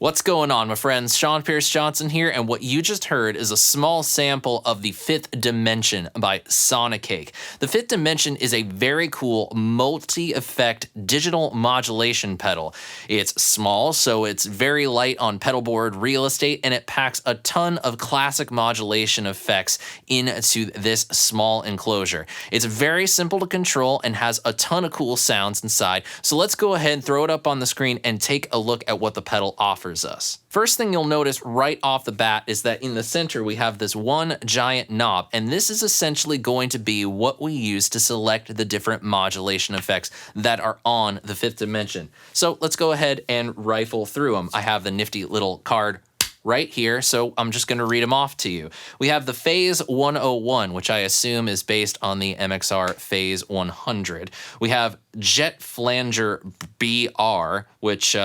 What's going on, my friends? SeanPierceJohnson here, and what you just heard is a small sample of the Fifth Dimension by Sonicake. The Fifth Dimension is a very cool multi-effect digital modulation pedal. It's small, so it's very light on pedal board real estate, and it packs a ton of classic modulation effects into this small enclosure. It's very simple to control and has a ton of cool sounds inside, so let's go ahead and throw it up on the screen and take a look at what the pedal offers us. First thing you'll notice right off the bat is that in the center we have this one giant knob, and this is essentially going to be what we use to select the different modulation effects that are on the Fifth Dimension. So let's go ahead and rifle through them. I have the nifty little card right here, so I'm just going to read them off to you. We have the Phase 101, which I assume is based on the MXR Phase 100. We have Jet Flanger BR, which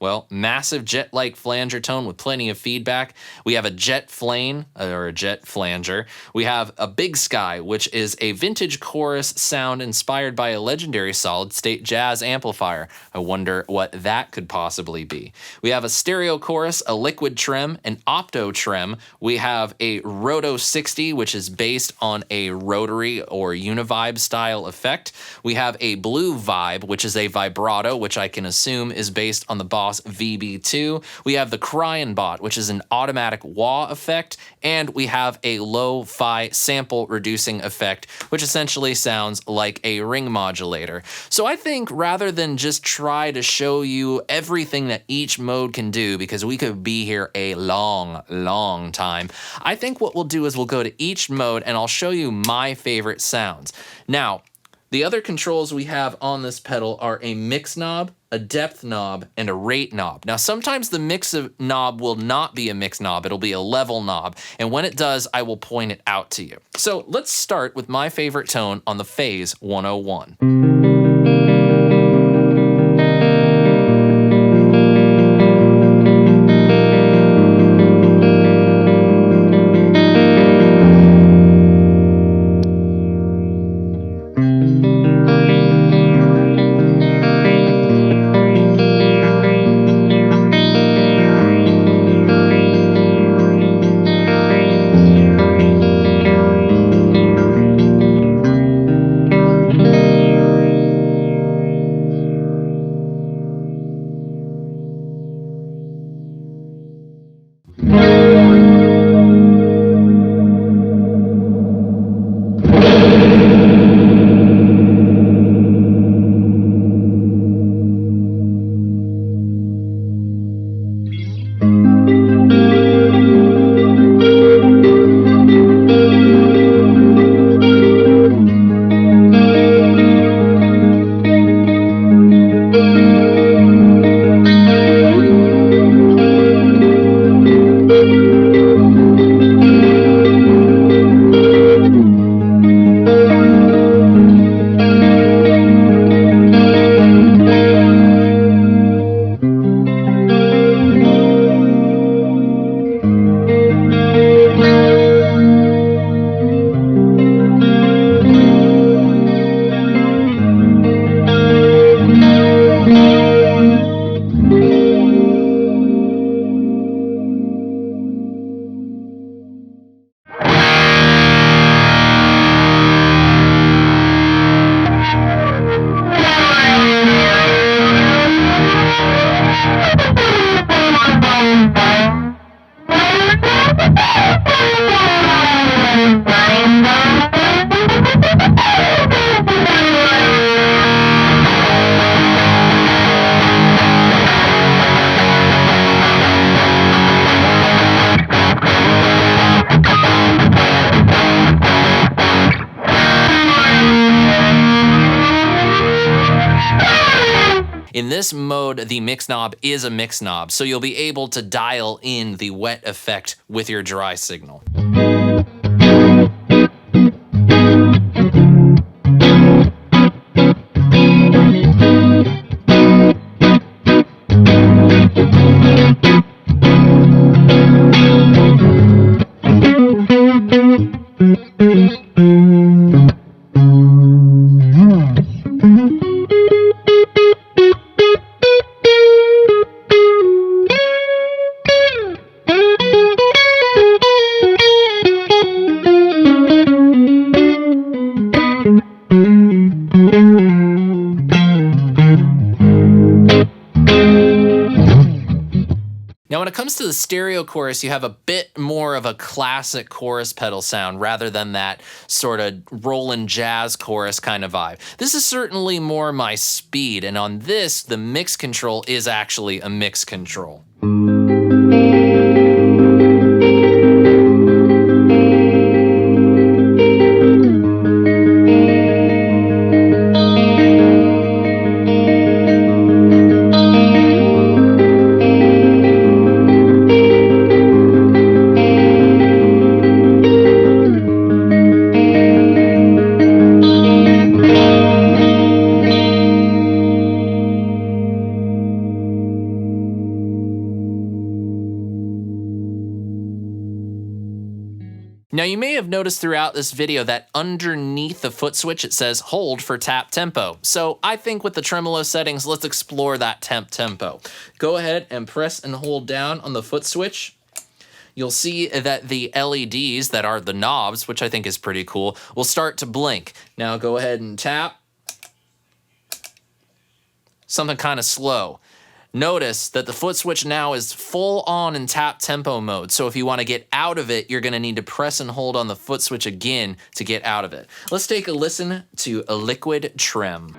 well, massive jet-like flanger tone with plenty of feedback. We have a jet flame, or a jet flanger. We have a Big Sky, which is a vintage chorus sound inspired by a legendary solid-state jazz amplifier. I wonder what that could possibly be. We have a stereo chorus, a liquid trem, an opto trem. We have a Roto 60, which is based on a rotary or univibe style effect. We have a blue vibe, which is a vibrato, which I can assume is based on the Boss VB2. We have the Cryin Bot, which is an automatic wah effect, and we have a lo-fi sample reducing effect, which essentially sounds like a ring modulator. So I think rather than just try to show you everything that each mode can do, because we could be here a long time, I think what we'll do is we'll go to each mode and I'll show you my favorite sounds. Now, the other controls we have on this pedal are a mix knob, a depth knob, and a rate knob. Now, sometimes the mix knob will not be a mix knob, it'll be a level knob, and when it does, I will point it out to you. So let's start with my favorite tone on the Phase 101. this mode, the mix knob is a mix knob, so you'll be able to dial in the wet effect with your dry signal. Now, when it comes to the stereo chorus, you have a bit more of a classic chorus pedal sound rather than that sort of rollin' jazz chorus kind of vibe. This is certainly more my speed, and on this, the mix control is actually a mix control. Now, you may have noticed throughout this video that underneath the foot switch it says hold for tap tempo. So I think with the tremolo settings, let's explore that tempo. Go ahead and press and hold down on the foot switch. You'll see that the LEDs that are the knobs, which I think is pretty cool, will start to blink. Now go ahead and tap. Something kind of slow. Notice that the foot switch now is full on in tap tempo mode. So if you want to get out of it, you're going to need to press and hold on the foot switch again to get out of it. Let's take a listen to a liquid trem.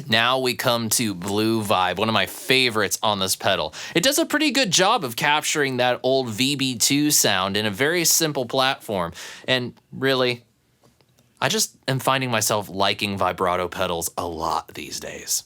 Now we come to Blue Vibe, one of my favorites on this pedal. It does a pretty good job of capturing that old VB2 sound in a very simple platform. And really, I just am finding myself liking vibrato pedals a lot these days.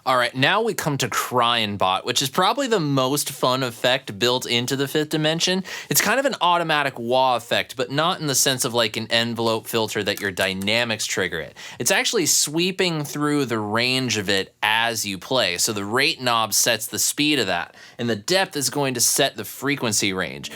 All right, now we come to Crying Bot, which is probably the most fun effect built into the fifth dimension. It's kind of an automatic wah effect, but not in the sense of like an envelope filter that your dynamics trigger it. It's actually sweeping through the range of it as you play. So the rate knob sets the speed of that, and the depth is going to set the frequency range.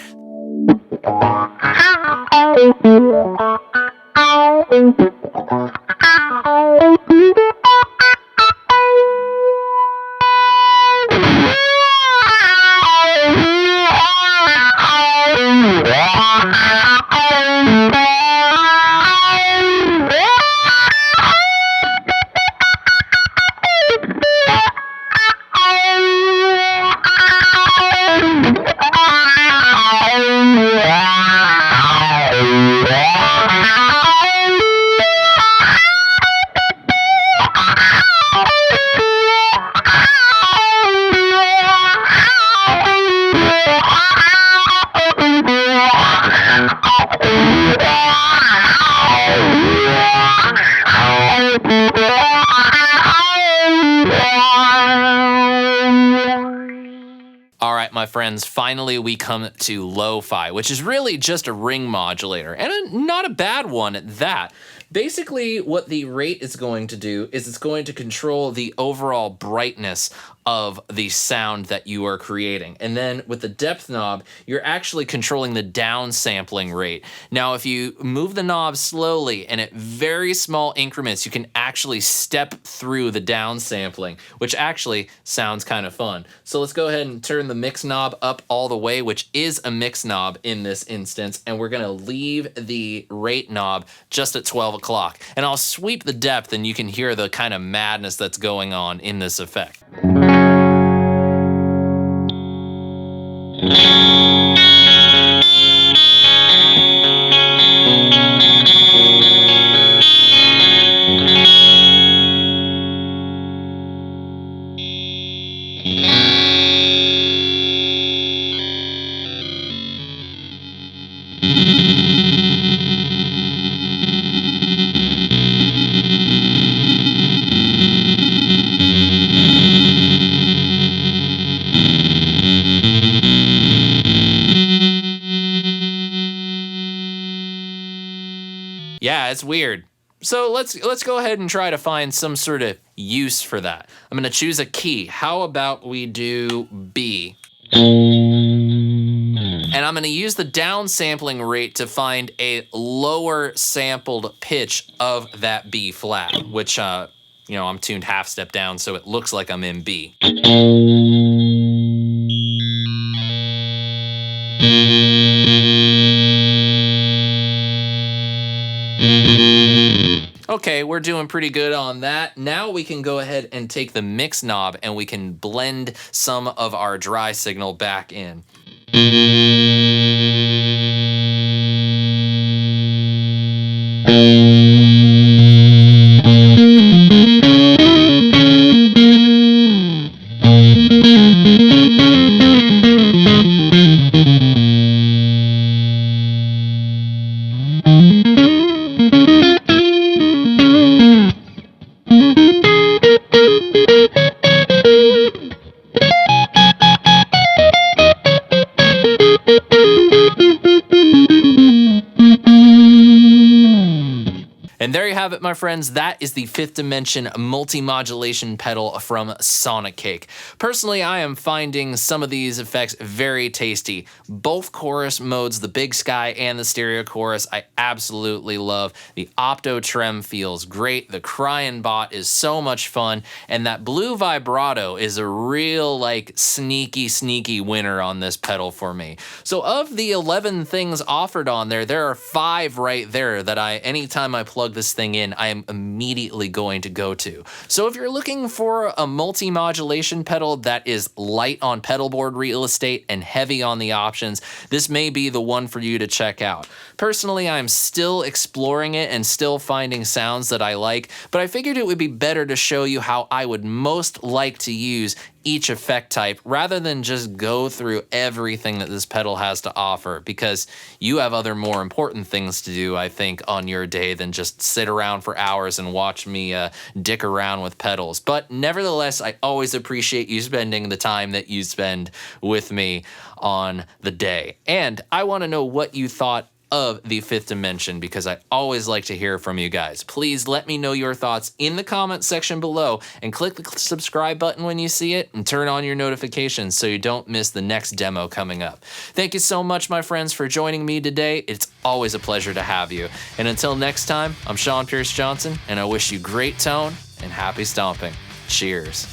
All right, my friends, finally we come to lo-fi, which is really just a ring modulator, and not a bad one at that. Basically, what the rate is going to do is it's going to control the overall brightness of the sound that you are creating. And then with the depth knob, you're actually controlling the downsampling rate. Now, if you move the knob slowly and at very small increments, you can actually step through the downsampling, which actually sounds kind of fun. So let's go ahead and turn the mix knob up all the way, which is a mix knob in this instance, and we're gonna leave the rate knob just at 12 o'clock. And I'll sweep the depth and you can hear the kind of madness that's going on in this effect. Yeah, it's weird. So let's go ahead and try to find some sort of use for that. I'm gonna choose a key. How about we do B? And I'm gonna use the downsampling rate to find a lower sampled pitch of that B flat, which you know, I'm tuned half step down, so it looks like I'm in B. Okay, we're doing pretty good on that. Now we can go ahead and take the mix knob and we can blend some of our dry signal back in. And there you have it, my friends. That is the Fifth Dimension multi-modulation pedal from Sonicake. Personally, I am finding some of these effects very tasty. Both chorus modes, the big sky and the stereo chorus, I absolutely love. The Opto Trem feels great. The Crying Bot is so much fun. And that blue vibrato is a real, like, sneaky winner on this pedal for me. So of the 11 things offered on there, there are 5 right there that anytime I plug this thing in, I am immediately going to go to. So if you're looking for a multi-modulation pedal that is light on pedal board real estate and heavy on the options, this may be the one for you to check out. Personally, I'm still exploring it and still finding sounds that I like, but I figured it would be better to show you how I would most like to use each effect type rather than just go through everything that this pedal has to offer, because you have other more important things to do, I think, on your day than just sit around for hours and watch me dick around with pedals. But nevertheless, I always appreciate you spending the time that you spend with me on the day. And I want to know what you thought of the Fifth Dimension, because I always like to hear from you guys. Please let me know your thoughts in the comment section below, and click the subscribe button when you see it and turn on your notifications so you don't miss the next demo coming up. Thank you so much, my friends, for joining me today. It's always a pleasure to have you. And until next time, I'm Sean Pierce Johnson, and I wish you great tone and happy stomping. Cheers.